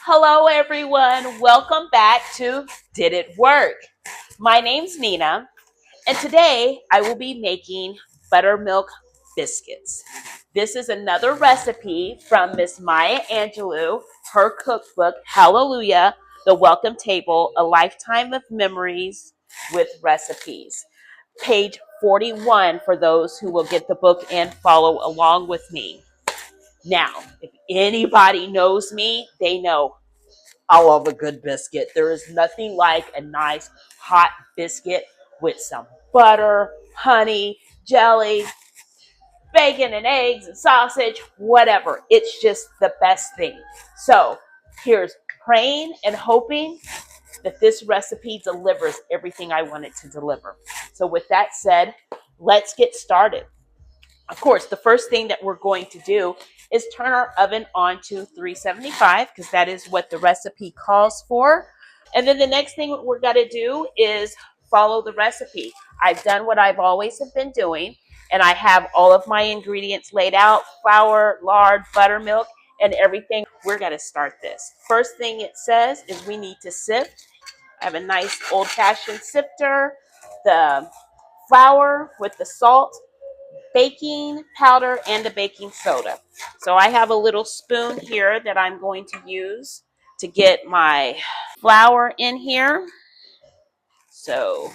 Hello, everyone. Welcome back to Did It Work? My name's Nina, and today I will be making buttermilk biscuits. This is another recipe from Miss Maya Angelou, her cookbook, Hallelujah, The Welcome Table, A Lifetime of Memories with Recipes. Page 41 for those who will get the book and follow along with me. Now, if anybody knows me, they know I love a good biscuit. There is nothing like a nice hot biscuit with some butter, honey, jelly, bacon and eggs and sausage, whatever. It's just the best thing. So here's praying and hoping that this recipe delivers everything I want it to deliver. So with that said, let's get started. Of course, the first thing that we're going to do is turn our oven on to 375 because that is what the recipe calls for. And then the next thing we're going to do is follow the recipe. I've done what I've always have been doing, and I have all of my ingredients laid out: flour, lard, buttermilk, and everything. We're going to start this. First thing it says is we need to sift. I have a nice old-fashioned sifter, the flour with the salt, baking powder, and the baking soda. So I have a little spoon here that I'm going to use to get my flour in here. So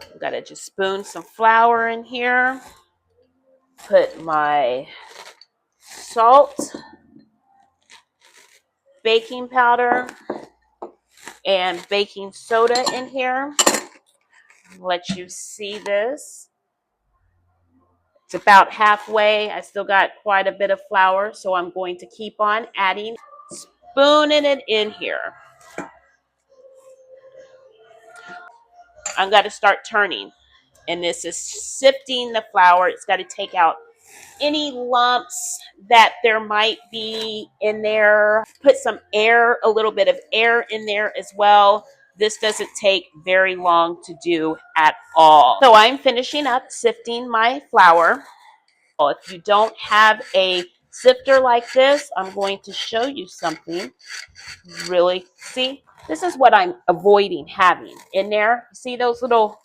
I've got to just spoon some flour in here, put my salt, baking powder, and baking soda in here. Let you see this. It's about halfway. I still got quite a bit of flour, so I'm going to keep on adding, spooning it in here. I'm going to start turning, and this is sifting the flour. It's got to take out any lumps that there might be in there. Put some air, a little bit of air in there as well. This doesn't take very long to do at all. So I'm finishing up sifting my flour. If you don't have a sifter like this, I'm going to show you something. Really, see, this is what I'm avoiding having in there. See those little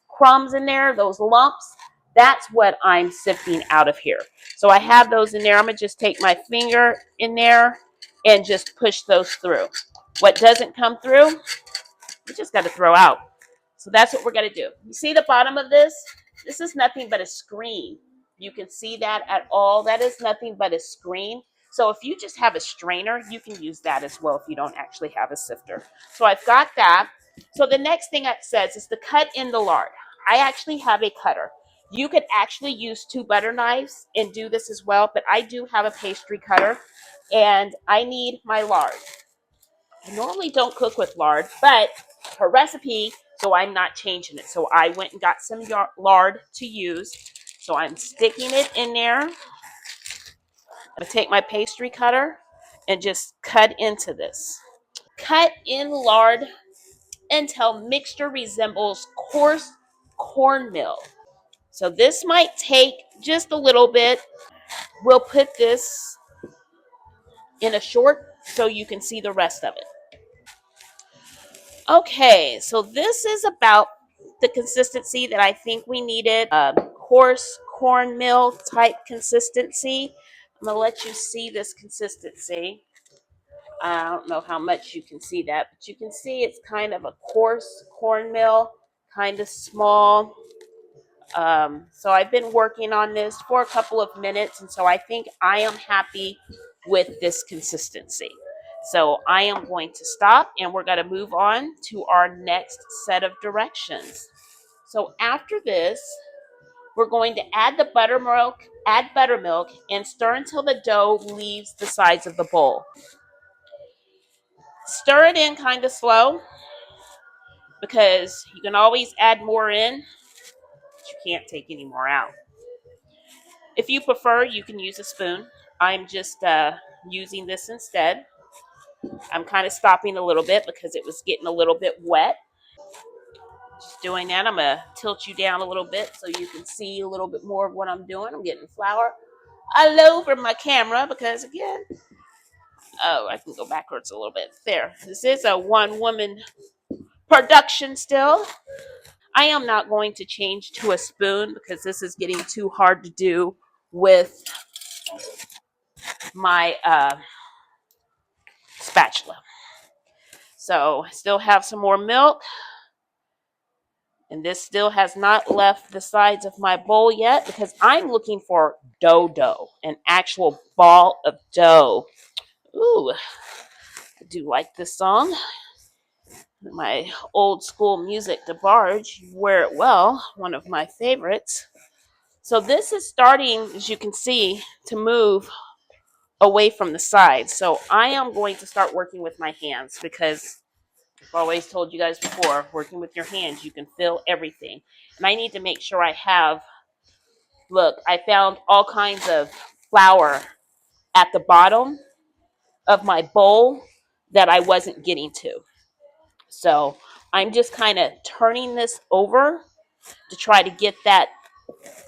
crumbs in there, those lumps? That's what I'm sifting out of here. So I have those in there. I'm going to just take my finger in there and just push those through. What doesn't come through, we just got to throw out. So that's what we're going to do. You see the bottom of this? This is nothing but a screen. You can see that at all. That is nothing but a screen. So if you just have a strainer, you can use that as well if you don't actually have a sifter. So I've got that. So the next thing it says is to cut in the lard. I actually have a cutter. You could actually use 2 butter knives and do this as well, but I do have a pastry cutter, and I need my lard. I normally don't cook with lard, but her recipe, so I'm not changing it. So I went and got some lard to use. So I'm sticking it in there. I'm going to take my pastry cutter and just cut into this. Cut in lard until mixture resembles coarse cornmeal. So this might take just a little bit. We'll put this in a short so you can see the rest of it. Okay, so this is about the consistency that I think we needed. Coarse cornmeal type consistency. I'm going to let you see this consistency. I don't know how much you can see that, but you can see it's kind of a coarse cornmeal, kind of small. So I've been working on this for a couple of minutes, and so I think I am happy with this consistency. So I am going to stop, and we're going to move on to our next set of directions. So after this, we're going to add the buttermilk, and stir until the dough leaves the sides of the bowl. Stir it in kind of slow because you can always add more in, but you can't take any more out. If you prefer, you can use a spoon. I'm just using this instead. I'm kind of stopping a little bit because it was getting a little bit wet. Just doing that. I'm going to tilt you down a little bit so you can see a little bit more of what I'm doing. I'm getting flour all over my camera because, again, Oh, I can go backwards a little bit. There. This is a one-woman production still. I am not going to change to a spoon because this is getting too hard to do with my spatula. So I still have some more milk. And this still has not left the sides of my bowl yet because I'm looking for dough, an actual ball of dough. Ooh, I do like this song. My old school music, DeBarge, Wear It Well, one of my favorites. So this is starting, as you can see, to move away from the sides. So I am going to start working with my hands because I've always told you guys before, working with your hands, you can feel everything. And I need to make sure I have, look, I found all kinds of flour at the bottom of my bowl that I wasn't getting to. So I'm just kind of turning this over to try to get that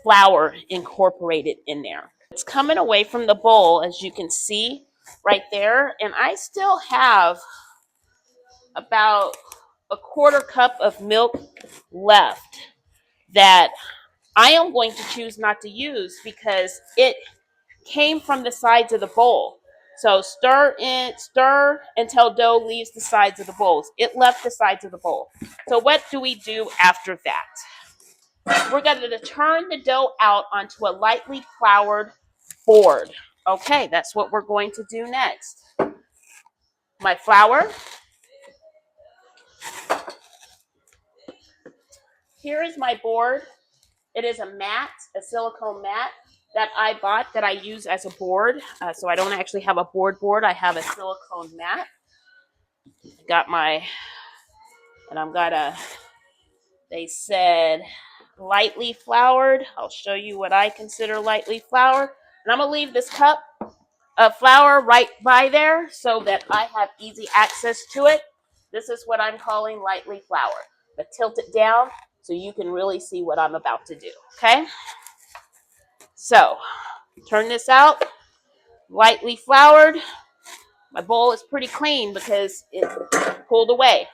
flour incorporated in there. It's coming away from the bowl, as you can see right there. And I still have about a quarter cup of milk left that I am going to choose not to use because it came from the sides of the bowl. So stir until dough leaves the sides of the bowls. It left the sides of the bowl. So what do we do after that? We're going to turn the dough out onto a lightly floured board. Okay, that's what we're going to do next. My flour. Here is my board. It is a mat, a silicone mat that I bought that I use as a board. So I don't actually have a board. I have a silicone mat. Got my, and I'm gonna, they said lightly floured. I'll show you what I consider lightly floured. And I'm gonna leave this cup of flour right by there so that I have easy access to it. This is what I'm calling lightly floured. But tilt it down so you can really see what I'm about to do, okay? So, turn this out, lightly floured. My bowl is pretty clean because it pulled away.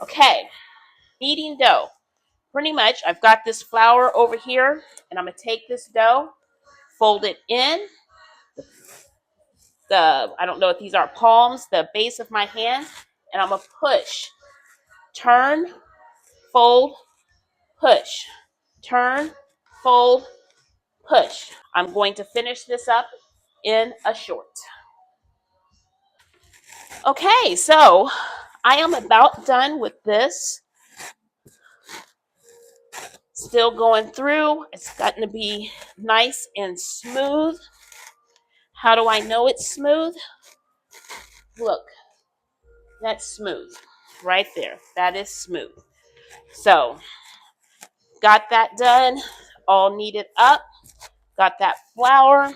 Okay, kneading dough. Pretty much, I've got this flour over here, and I'm going to take this dough, fold it in. I don't know if these are palms, the base of my hand, and I'm going to push. Turn, fold, push. Turn, fold, push. I'm going to finish this up in a short. Okay, so I am about done with this. Still going through. It's gotten to be nice and smooth. How do I know it's smooth? Look, that's smooth right there. That is smooth. So, got that done. All kneaded up. Got that flour.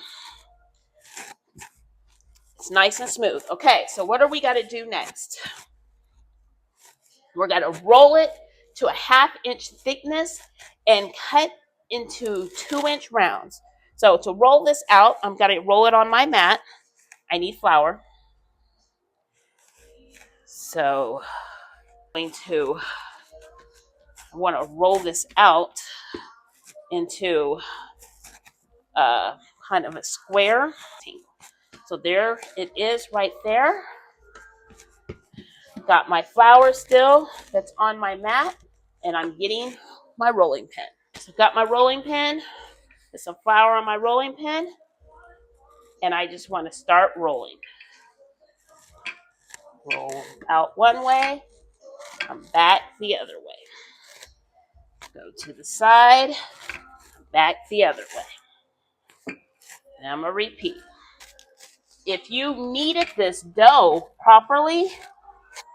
It's nice and smooth. Okay, so what are we got to do next? We're going to roll it to a 1/2 inch thickness and cut into 2-inch rounds. So to roll this out, I'm going to roll it on my mat. I need flour. So I'm going to, I want to roll this out into kind of a square. So there it is right there. Got my flour still that's on my mat, and I'm getting my rolling pin. So I've got my rolling pin. There's some flour on my rolling pin, and I just want to start rolling. Roll out one way, come back the other way. Go to the side, back the other way. And I'm going to repeat. If you kneaded this dough properly,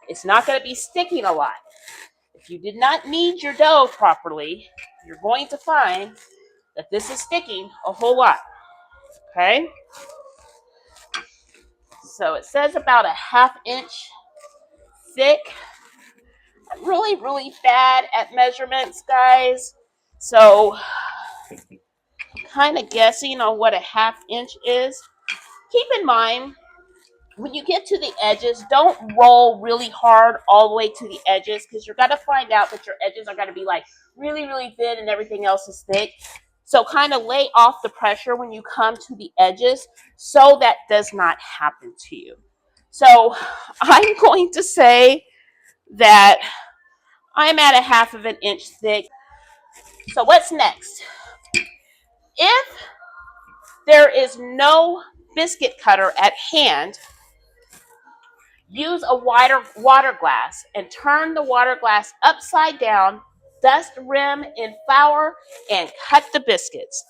it's not going to be sticking a lot. If you did not knead your dough properly, you're going to find that this is sticking a whole lot. Okay? So it says about a 1/2 inch thick. I'm really bad at measurements, guys. So kind of guessing on what a 1/2 inch is. Keep in mind, when you get to the edges, don't roll really hard all the way to the edges, because you're going to find out that your edges are going to be like really, really thin and everything else is thick. So kind of lay off the pressure when you come to the edges so that does not happen to you. So I'm going to say that I'm at a half of an inch thick. So what's next? If there is no biscuit cutter at hand, use a wider water glass and turn the water glass upside down, dust rim in flour, and cut the biscuits.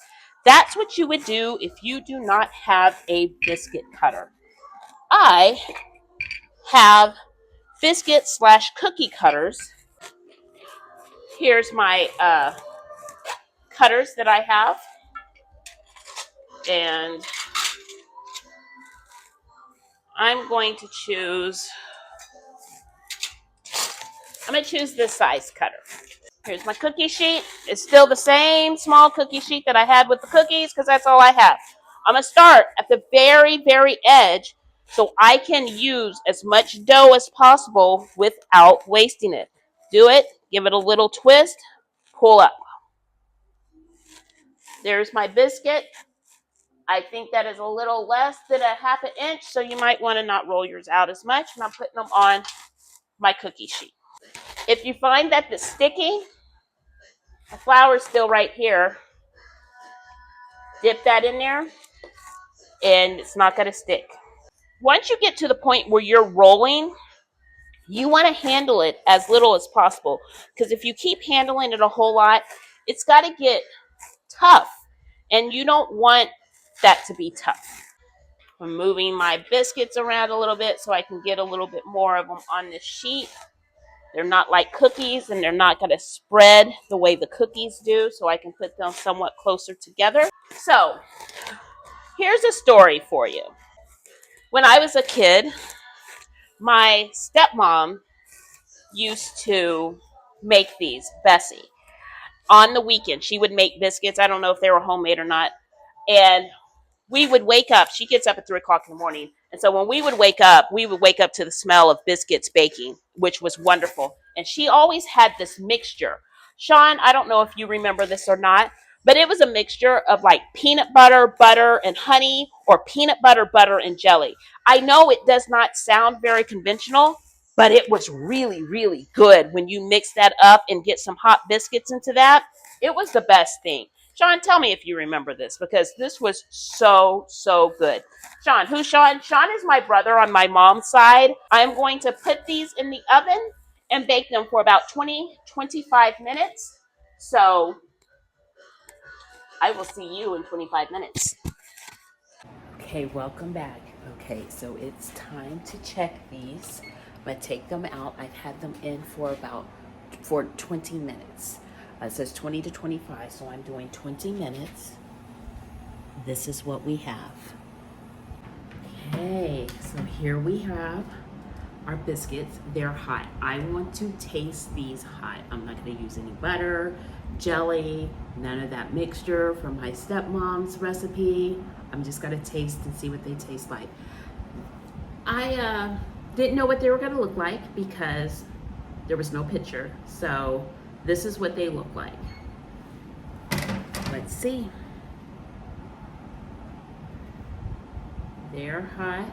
That's what you would do if you do not have a biscuit cutter. I have biscuit slash cookie cutters. Here's my cutters that I have. And I'm going to choose this size cutter. Here's my cookie sheet. It's still the same small cookie sheet that I had with the cookies because that's all I have. I'm going to start at the very, very edge so I can use as much dough as possible without wasting it. Do it. Give it a little twist. Pull up. There's my biscuit. I think that is a little less than a half an inch, so you might want to not roll yours out as much. And I'm putting them on my cookie sheet. If you find that it's sticky, the flour is still right here. Dip that in there, and it's not going to stick. Once you get to the point where you're rolling, you want to handle it as little as possible, because if you keep handling it a whole lot, it's got to get tough, and you don't want that to be tough. I'm moving my biscuits around a little bit so I can get a little bit more of them on this sheet. They're not like cookies, and they're not going to spread the way the cookies do, so I can put them somewhat closer together. So, here's a story for you. When I was a kid, my stepmom used to make these, Bessie. On the weekend, she would make biscuits. I don't know if they were homemade or not. And we would wake up. She gets up at 3 o'clock in the morning. And so when we would wake up to the smell of biscuits baking, which was wonderful. And she always had this mixture. Sean, I don't know if you remember this or not, but it was a mixture of like peanut butter, butter, and honey, or peanut butter, butter, and jelly. I know it does not sound very conventional, but it was really, really good when you mix that up and get some hot biscuits into that. It was the best thing. Sean, tell me if you remember this, because this was so, so good. Sean, who's Sean? Sean is my brother on my mom's side. I'm going to put these in the oven and bake them for about 20-25 minutes. So I will see you in 25 minutes. Okay, welcome back. Okay, so it's time to check these. I'm going to take them out. I've had them in for 20 minutes. It says 20 to 25, so I'm doing 20 minutes. This is what we have. Okay, so here we have our biscuits. They're hot. I want to taste these hot. I'm not going to use any butter, jelly, none of that mixture from my stepmom's recipe. I'm just going to taste and see what they taste like. I didn't know what they were going to look like because there was no picture. So this is what they look like. Let's see. They're hot.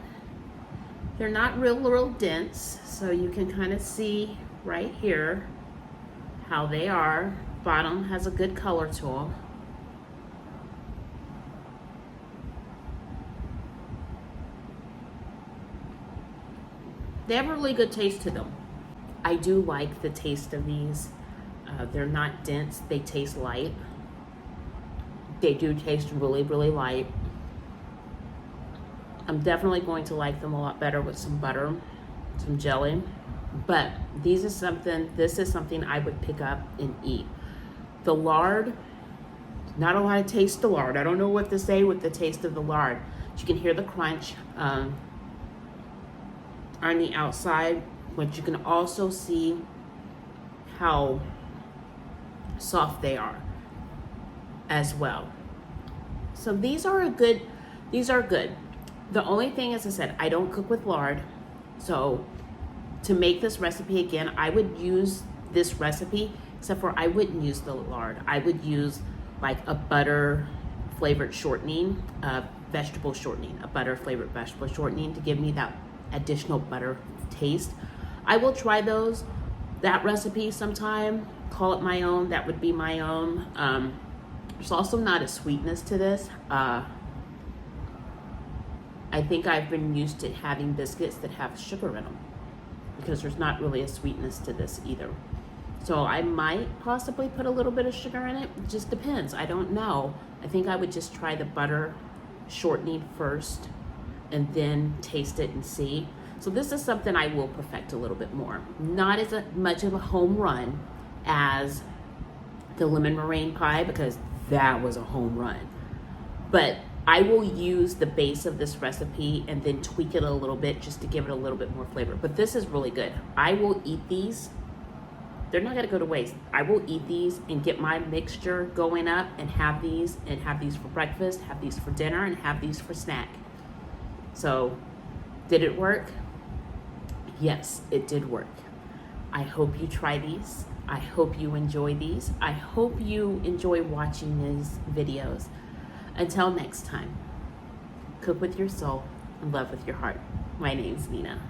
They're not real dense, so you can kind of see right here how they are. Bottom has a good color to them. They have a really good taste to them. I do like the taste of these. They're not dense, they taste light. They do taste really, really light. I'm definitely going to like them a lot better with some butter, some jelly. But this is something I would pick up and eat. The lard, not a lot of taste to lard. I don't know what to say with the taste of the lard. You can hear the crunch on the outside, but you can also see how soft they are as well. So these are good. The only thing, as I said, I don't cook with lard. So to make this recipe again, I would use this recipe, except for I wouldn't use the lard. I would use like a butter flavored shortening, vegetable shortening, a butter flavored vegetable shortening to give me that additional butter taste. I will try that recipe sometime, call it my own. That would be my own. There's also not a sweetness to this. I think I've been used to having biscuits that have sugar in them because there's not really a sweetness to this either. So I might possibly put a little bit of sugar in it. It just depends. I don't know. I think I would just try the butter shortening first and then taste it and see. So this is something I will perfect a little bit more. Not as much of a home run as the lemon meringue pie, because that was a home run. But I will use the base of this recipe and then tweak it a little bit just to give it a little bit more flavor. But this is really good. I will eat these. They're not gonna go to waste. I will eat these and get my mixture going up and have these for breakfast, have these for dinner, and have these for snack. So, did it work? Yes, it did work. I hope you try these. I hope you enjoy these. I hope you enjoy watching these videos. Until next time, cook with your soul and love with your heart. My name's Nina.